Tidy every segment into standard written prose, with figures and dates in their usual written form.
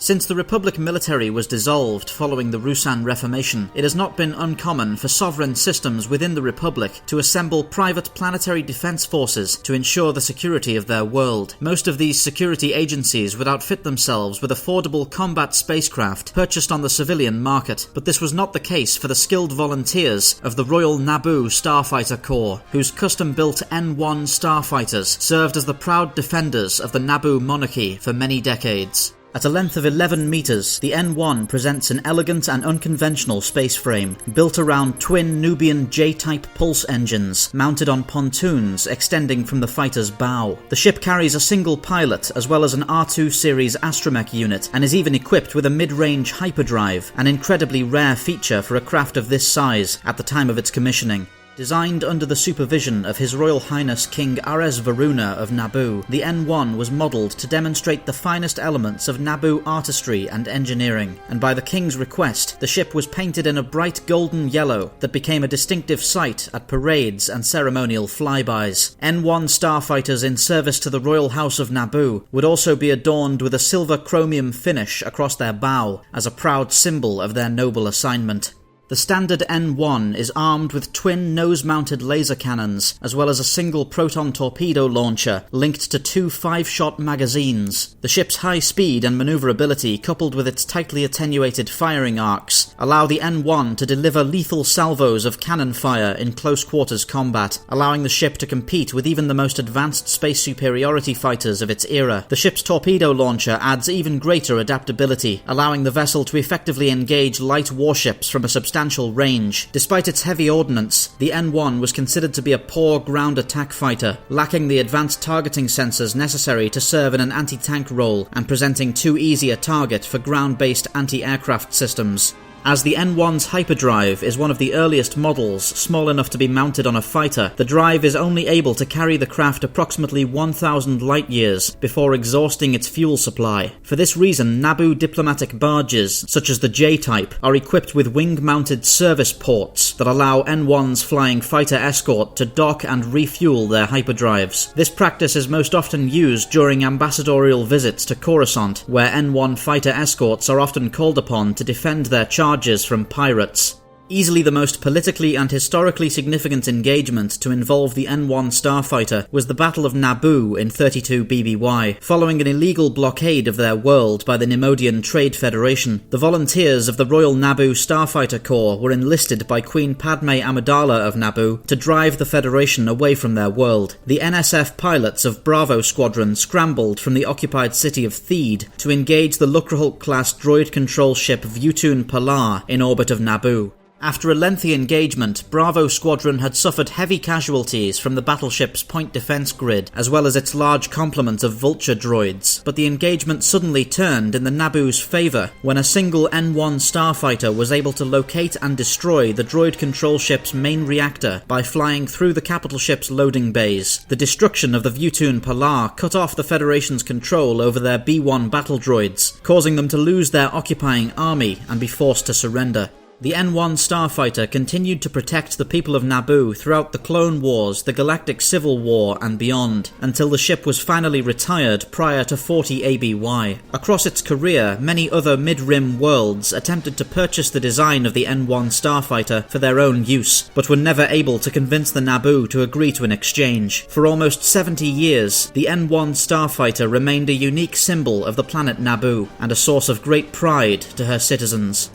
Since the Republic military was dissolved following the Ruusan Reformation, it has not been uncommon for sovereign systems within the Republic to assemble private planetary defense forces to ensure the security of their world. Most of these security agencies would outfit themselves with affordable combat spacecraft purchased on the civilian market, but this was not the case for the skilled volunteers of the Royal Naboo Starfighter Corps, whose custom-built N-1 Starfighters served as the proud defenders of the Naboo monarchy for many decades. At a length of 11 meters, the N-1 presents an elegant and unconventional space frame, built around twin Nubian J-type pulse engines, mounted on pontoons extending from the fighter's bow. The ship carries a single pilot, as well as an R2 series astromech unit, and is even equipped with a mid-range hyperdrive, an incredibly rare feature for a craft of this size at the time of its commissioning. Designed under the supervision of His Royal Highness King Ares Varuna of Naboo, the N-1 was modelled to demonstrate the finest elements of Naboo artistry and engineering, and by the King's request, the ship was painted in a bright golden yellow that became a distinctive sight at parades and ceremonial flybys. N-1 starfighters in service to the Royal House of Naboo would also be adorned with a silver chromium finish across their bow, as a proud symbol of their noble assignment. The standard N-1 is armed with twin nose-mounted laser cannons, as well as a single proton torpedo launcher linked to two 5-shot magazines. The ship's high speed and maneuverability, coupled with its tightly attenuated firing arcs, allow the N-1 to deliver lethal salvos of cannon fire in close-quarters combat, allowing the ship to compete with even the most advanced space superiority fighters of its era. The ship's torpedo launcher adds even greater adaptability, allowing the vessel to effectively engage light warships from a substantial range. Despite its heavy ordnance, the N-1 was considered to be a poor ground attack fighter, lacking the advanced targeting sensors necessary to serve in an anti-tank role and presenting too easy a target for ground-based anti-aircraft systems. As the N-1's hyperdrive is one of the earliest models small enough to be mounted on a fighter, the drive is only able to carry the craft approximately 1,000 light-years before exhausting its fuel supply. For this reason, Naboo diplomatic barges, such as the J-type, are equipped with wing-mounted service ports that allow N-1's flying fighter escort to dock and refuel their hyperdrives. This practice is most often used during ambassadorial visits to Coruscant, where N-1 fighter escorts are often called upon to defend their charges from pirates. Easily the most politically and historically significant engagement to involve the N-1 Starfighter was the Battle of Naboo in 32 BBY. Following an illegal blockade of their world by the Nemodian Trade Federation, the volunteers of the Royal Naboo Starfighter Corps were enlisted by Queen Padme Amidala of Naboo to drive the Federation away from their world. The NSF pilots of Bravo Squadron scrambled from the occupied city of Theed to engage the Lucrehulk-class droid control ship Vutun Palar in orbit of Naboo. After a lengthy engagement, Bravo Squadron had suffered heavy casualties from the battleship's point defense grid, as well as its large complement of vulture droids, but the engagement suddenly turned in the Naboo's favour when a single N-1 starfighter was able to locate and destroy the droid control ship's main reactor by flying through the capital ship's loading bays. The destruction of the Vutun Palar cut off the Federation's control over their B-1 battle droids, causing them to lose their occupying army and be forced to surrender. The N-1 Starfighter continued to protect the people of Naboo throughout the Clone Wars, the Galactic Civil War, and beyond, until the ship was finally retired prior to 40 ABY. Across its career, many other mid-rim worlds attempted to purchase the design of the N-1 Starfighter for their own use, but were never able to convince the Naboo to agree to an exchange. For almost 70 years, the N-1 Starfighter remained a unique symbol of the planet Naboo, and a source of great pride to her citizens.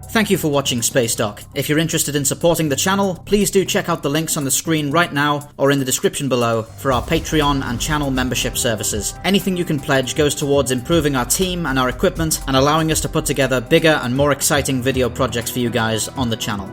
Thank you for watching Spacedock. If you're interested in supporting the channel, please do check out the links on the screen right now or in the description below for our Patreon and channel membership services. Anything you can pledge goes towards improving our team and our equipment and allowing us to put together bigger and more exciting video projects for you guys on the channel.